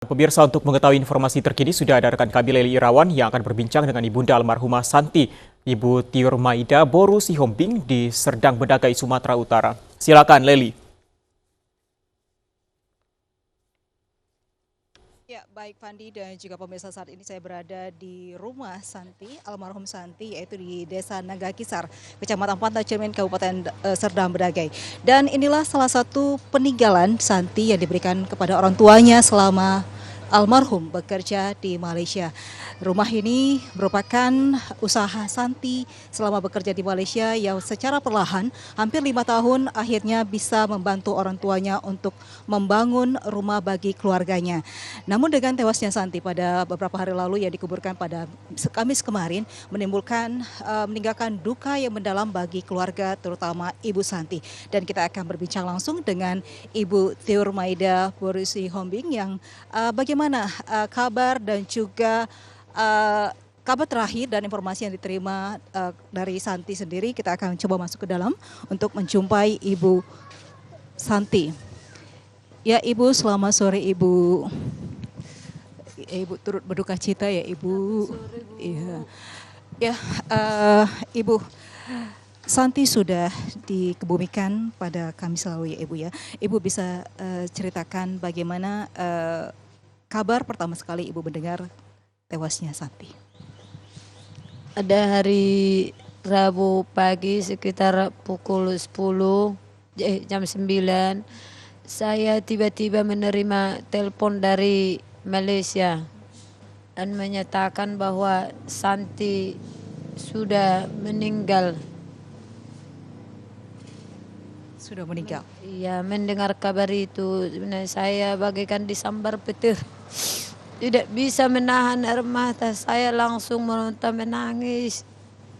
Pemirsa, untuk mengetahui informasi terkini sudah ada rekan kami Leli Irawan yang akan berbincang dengan Ibunda almarhumah Santi, Ibu Tiur Maida Boru Sihombing di Serdang Bedagai, Sumatera Utara. Silakan Leli. Ya, baik Fandi dan juga pemirsa, saat ini saya berada di rumah Santi, almarhum Santi, yaitu di Desa Nagakisar, Kecamatan Pantai Cermin, Kabupaten Serdang Bedagai. Dan inilah salah satu peninggalan Santi yang diberikan kepada orang tuanya selama almarhum bekerja di Malaysia. Rumah ini merupakan usaha Santi selama bekerja di Malaysia yang secara perlahan hampir 5 tahun akhirnya bisa membantu orang tuanya untuk membangun rumah bagi keluarganya. Namun dengan tewasnya Santi pada beberapa hari lalu yang dikuburkan pada Kamis kemarin meninggalkan duka yang mendalam bagi keluarga terutama Ibu Santi. Dan kita akan berbincang langsung dengan Ibu Tiur Maida Boru Sihombing yang bagaimana kabar dan juga kabar terakhir dan informasi yang diterima dari Santi sendiri. Kita akan coba masuk ke dalam untuk menjumpai Ibu Santi. Ya Ibu, selamat sore Ibu. Ibu turut berduka cita ya Ibu. Iya. Ya, Ibu, Santi sudah dikebumikan pada Kamis lalu ya Ibu ya. Ibu bisa ceritakan bagaimana kabar pertama sekali Ibu mendengar tewasnya Santi? Ada hari Rabu pagi sekitar pukul 10, jam 9, saya tiba-tiba menerima telepon dari Malaysia dan menyatakan bahwa Santi sudah meninggal. Sudah meninggal? Iya, mendengar kabar itu sebenarnya saya bagaikan disambar petir. Tidak bisa menahan air mata, saya langsung meronta menangis.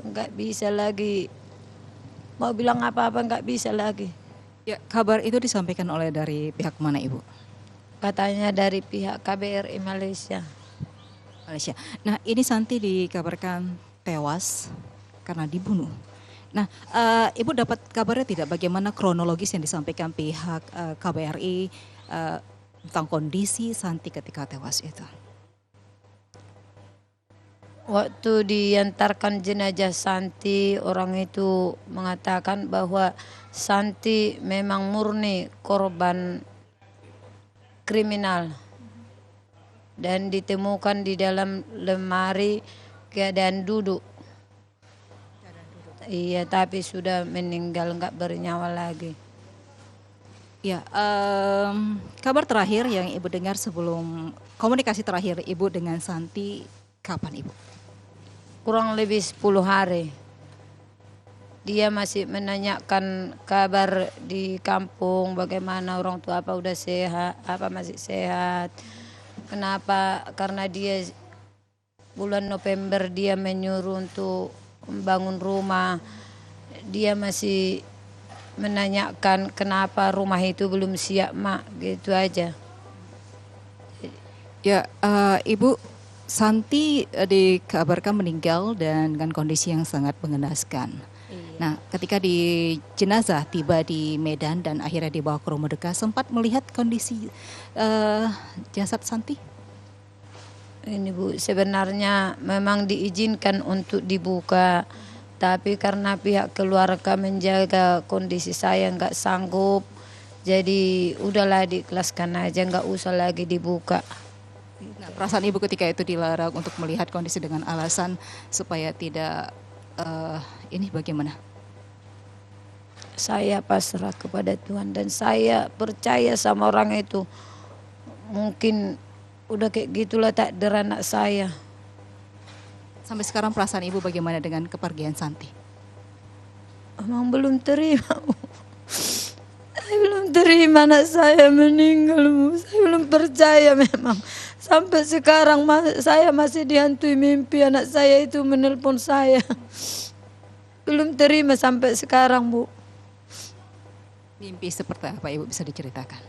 Enggak bisa lagi, mau bilang apa-apa enggak bisa lagi. Ya, kabar itu disampaikan oleh dari pihak mana Ibu? Katanya dari pihak KBRI Malaysia. Malaysia. Nah, ini Santi dikabarkan tewas karena dibunuh. Nah, Ibu dapat kabarnya tidak bagaimana kronologis yang disampaikan pihak KBRI tentang kondisi Santi ketika tewas itu? Waktu diantarkan jenazah Santi, orang itu mengatakan bahwa Santi memang murni korban kriminal dan ditemukan di dalam lemari keadaan duduk. Iya, tapi sudah meninggal, enggak bernyawa lagi. Ya, kabar terakhir yang Ibu dengar sebelum komunikasi terakhir Ibu dengan Santi kapan Ibu? Kurang lebih 10 hari. Dia masih menanyakan kabar di kampung, bagaimana orang tua apa udah sehat, apa masih sehat. Kenapa? Karena dia bulan November dia menyuruh untuk membangun rumah. Dia masih menanyakan kenapa rumah itu belum siap mak, gitu aja. Ya, Ibu, Santi dikabarkan meninggal dan dengan kondisi yang sangat mengenaskan. Iya. Nah, ketika di jenazah tiba di Medan dan akhirnya dibawa ke rumah duka, sempat melihat kondisi jasad Santi? Ini Bu, sebenarnya memang diizinkan untuk dibuka, tapi karena pihak keluarga menjaga kondisi saya nggak sanggup, jadi udahlah diikhlaskan aja, nggak usah lagi dibuka. Nah, perasaan Ibu ketika itu dilarang untuk melihat kondisi dengan alasan supaya tidak ini bagaimana? Saya pasrah kepada Tuhan dan saya percaya sama orang itu. Mungkin udah kayak gitulah takdir anak saya. Sampai sekarang perasaan Ibu bagaimana dengan kepergian Santi? Emang belum terima, Bu. Saya belum terima anak saya meninggal, Bu. Saya belum percaya memang. Sampai sekarang saya masih dihantui mimpi anak saya itu menelpon saya. Belum terima sampai sekarang, Bu. Mimpi seperti apa Ibu bisa diceritakan?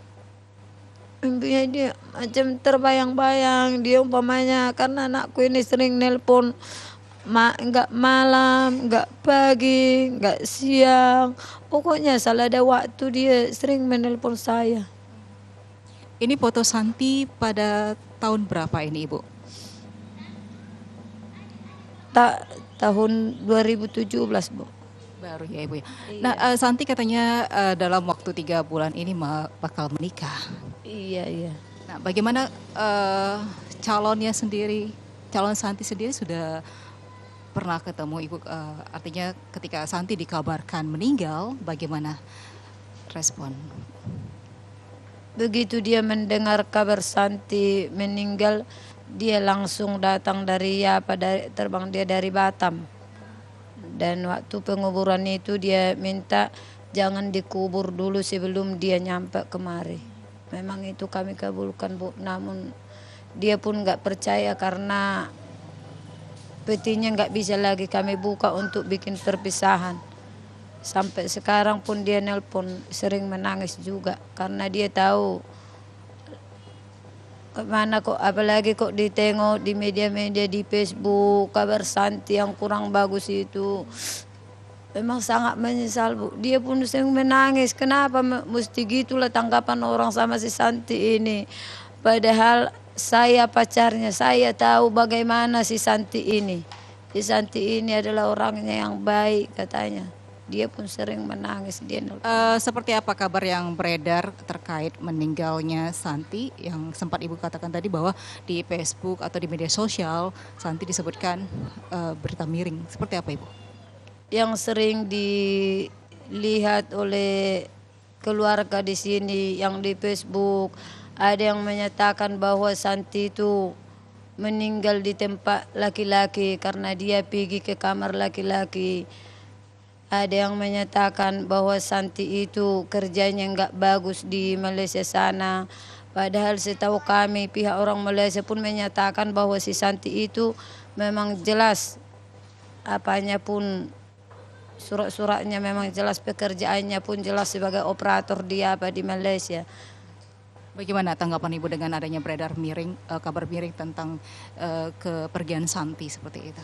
Mimpinya dia macam terbayang-bayang. Dia umpamanya karena anakku ini sering nelpon enggak malam, enggak pagi, enggak siang. Pokoknya salah ada waktu dia sering menelpon saya. Ini foto Santi pada tahun berapa ini Ibu? Tahun 2017, Bu. Baru ya Ibu ya. Iya. Nah Santi katanya dalam waktu 3 bulan ini bakal menikah. Iya, iya. Nah bagaimana calonnya sendiri, calon Santi sendiri sudah pernah ketemu Ibu, artinya ketika Santi dikabarkan meninggal, bagaimana respon? Begitu dia mendengar kabar Santi meninggal, dia langsung datang terbang dia dari Batam. Dan waktu penguburan itu dia minta jangan dikubur dulu sebelum dia nyampe kemari. Memang itu kami kabulkan, Bu. Namun dia pun nggak percaya karena petinya nggak bisa lagi kami buka untuk bikin perpisahan. Sampai sekarang pun dia nelpon sering menangis juga karena dia tahu mana kok, apalagi kok ditengok di media-media di Facebook kabar Santi yang kurang bagus itu. Memang sangat menyesal, Bu. Dia pun sering menangis. Kenapa mesti gitulah tanggapan orang sama si Santi ini. Padahal saya pacarnya, saya tahu bagaimana si Santi ini. Si Santi ini adalah orangnya yang baik katanya. Dia pun sering menangis. Seperti apa kabar yang beredar terkait meninggalnya Santi yang sempat Ibu katakan tadi bahwa di Facebook atau di media sosial Santi disebutkan berita miring. Seperti apa Ibu? Yang sering dilihat oleh keluarga di sini yang di Facebook, ada yang menyatakan bahwa Santi itu meninggal di tempat laki-laki karena dia pergi ke kamar laki-laki. Ada yang menyatakan bahwa Santi itu kerjanya nggak bagus di Malaysia sana. Padahal setahu kami pihak orang Malaysia pun menyatakan bahwa si Santi itu memang jelas apanya pun, surat-suratnya memang jelas, pekerjaannya pun jelas sebagai operator di Malaysia. Bagaimana tanggapan Ibu dengan adanya beredar miring, kabar miring tentang kepergian Santi seperti itu?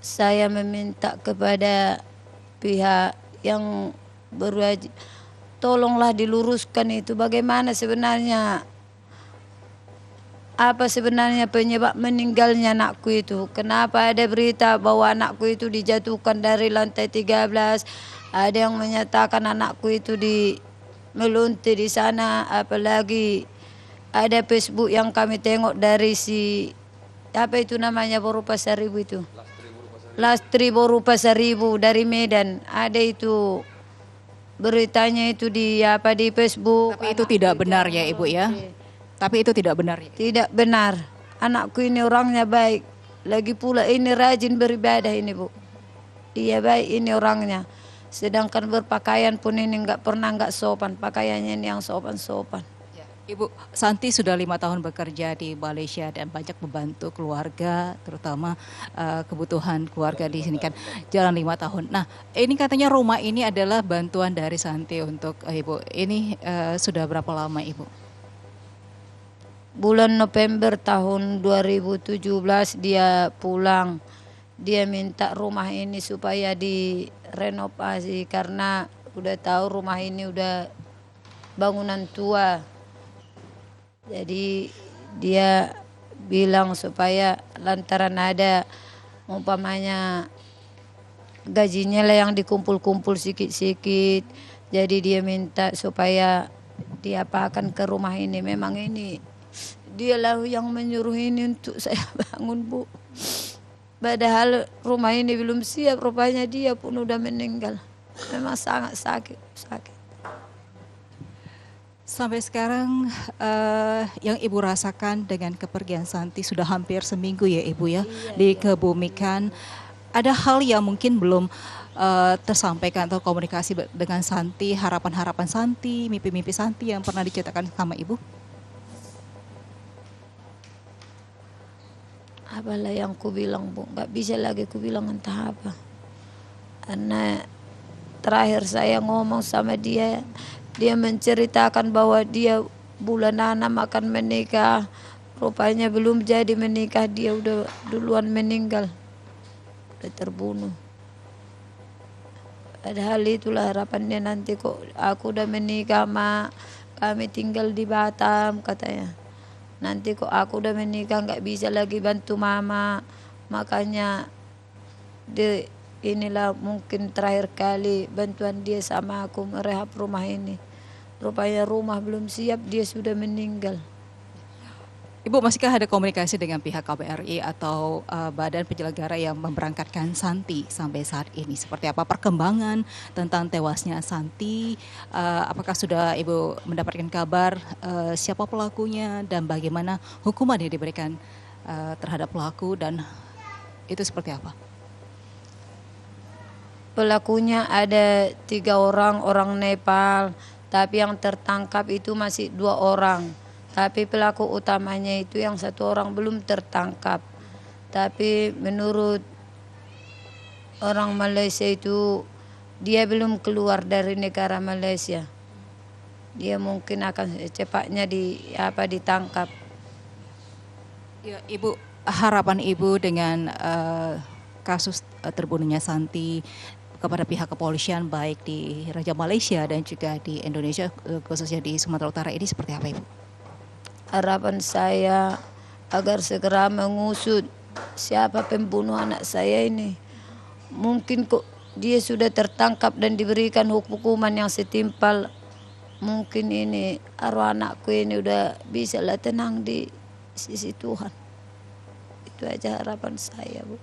Saya meminta kepada pihak yang berwajib, tolonglah diluruskan itu bagaimana sebenarnya, apa sebenarnya penyebab meninggalnya anakku itu. Kenapa ada berita bahwa anakku itu dijatuhkan dari lantai 13, ada yang menyatakan anakku itu melunti di sana, apalagi ada Facebook yang kami tengok dari si apa itu namanya Boru Pasaribu itu. Lastri Boru Pasaribu dari Medan. Ada itu beritanya itu di Facebook. Tapi itu tidak benar ya Ibu ya. Tapi itu tidak benar ya. Tidak benar. Anakku ini orangnya baik. Lagi pula ini rajin beribadah ini, Bu. Iya baik ini orangnya. Sedangkan berpakaian pun ini nggak sopan. Pakaiannya ini yang sopan-sopan. Ibu, Santi sudah 5 tahun bekerja di Malaysia dan banyak membantu keluarga, terutama kebutuhan keluarga di sini kan jalan 5 tahun. Nah, ini katanya rumah ini adalah bantuan dari Santi untuk Ibu. Ini sudah berapa lama Ibu? Bulan November tahun 2017 dia pulang. Dia minta rumah ini supaya direnovasi karena udah tahu rumah ini udah bangunan tua. Jadi dia bilang supaya lantaran ada umpamanya gajinya lah yang dikumpul-kumpul sikit-sikit. Jadi dia minta supaya diapakan ke rumah ini. Memang ini dialah yang menyuruh ini untuk saya bangun, Bu. Padahal rumah ini belum siap, rupanya dia pun udah meninggal. Memang sangat sakit. Sampai sekarang yang Ibu rasakan dengan kepergian Santi sudah hampir seminggu ya Ibu ya, dikebumikan. Ada hal yang mungkin belum tersampaikan atau komunikasi dengan Santi, harapan-harapan Santi, mimpi-mimpi Santi yang pernah diceritakan sama Ibu? Apalah yang ku bilang, Bu, nggak bisa lagi ku bilang entah apa. Karena terakhir saya ngomong sama dia, dia menceritakan bahwa dia bulan 6 akan menikah. Rupanya belum jadi menikah, dia udah duluan meninggal. Udah terbunuh. Padahal itulah harapannya nanti kok aku udah menikah, Mak. Kami tinggal di Batam katanya. Nanti kok aku udah menikah nggak bisa lagi bantu mama. Makanya inilah mungkin terakhir kali bantuan dia sama aku merehab rumah ini. Rupanya rumah belum siap, dia sudah meninggal. Ibu, masihkah ada komunikasi dengan pihak KBRI atau badan penyelenggara yang memberangkatkan Santi sampai saat ini? Seperti apa perkembangan tentang tewasnya Santi? Apakah sudah Ibu mendapatkan kabar siapa pelakunya dan bagaimana hukuman yang diberikan terhadap pelaku, dan itu seperti apa? Pelakunya ada 3 orang, orang Nepal. Tapi yang tertangkap itu masih 2 orang. Tapi pelaku utamanya itu yang 1 orang belum tertangkap. Tapi menurut orang Malaysia itu dia belum keluar dari negara Malaysia. Dia mungkin akan secepatnya ditangkap. Ya, Ibu, harapan Ibu dengan kasus terbunuhnya Santi kepada pihak kepolisian baik di Raja Malaysia dan juga di Indonesia, khususnya di Sumatera Utara ini seperti apa, Ibu? Harapan saya agar segera mengusut siapa pembunuh anak saya ini. Mungkin kok dia sudah tertangkap dan diberikan hukuman yang setimpal. Mungkin ini arwah anakku ini udah bisa lah tenang di sisi Tuhan. Itu aja harapan saya, Bu.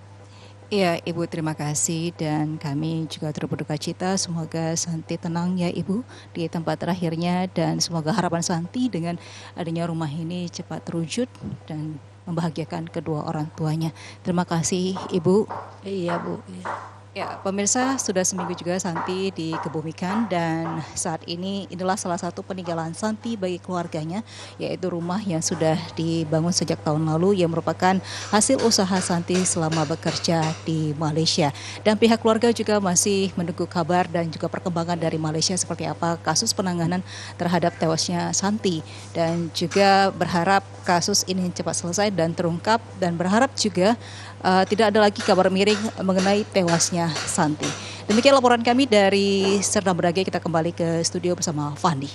Iya, Ibu, terima kasih, dan kami juga turut berduka cita. Semoga Santi tenang ya, Ibu, di tempat terakhirnya, dan semoga harapan Santi dengan adanya rumah ini cepat terwujud dan membahagiakan kedua orang tuanya. Terima kasih, Ibu. Iya, Bu. Iya. Ya, pemirsa, sudah seminggu juga Santi dikebumikan, dan saat ini inilah salah satu peninggalan Santi bagi keluarganya, yaitu rumah yang sudah dibangun sejak tahun lalu yang merupakan hasil usaha Santi selama bekerja di Malaysia. Dan pihak keluarga juga masih menunggu kabar dan juga perkembangan dari Malaysia seperti apa kasus penanganan terhadap tewasnya Santi, dan juga berharap kasus ini cepat selesai dan terungkap, dan berharap juga tidak ada lagi kabar miring mengenai tewasnya Santi. Demikian laporan kami dari Serdang Bedagai. Kita kembali ke studio bersama Fandi.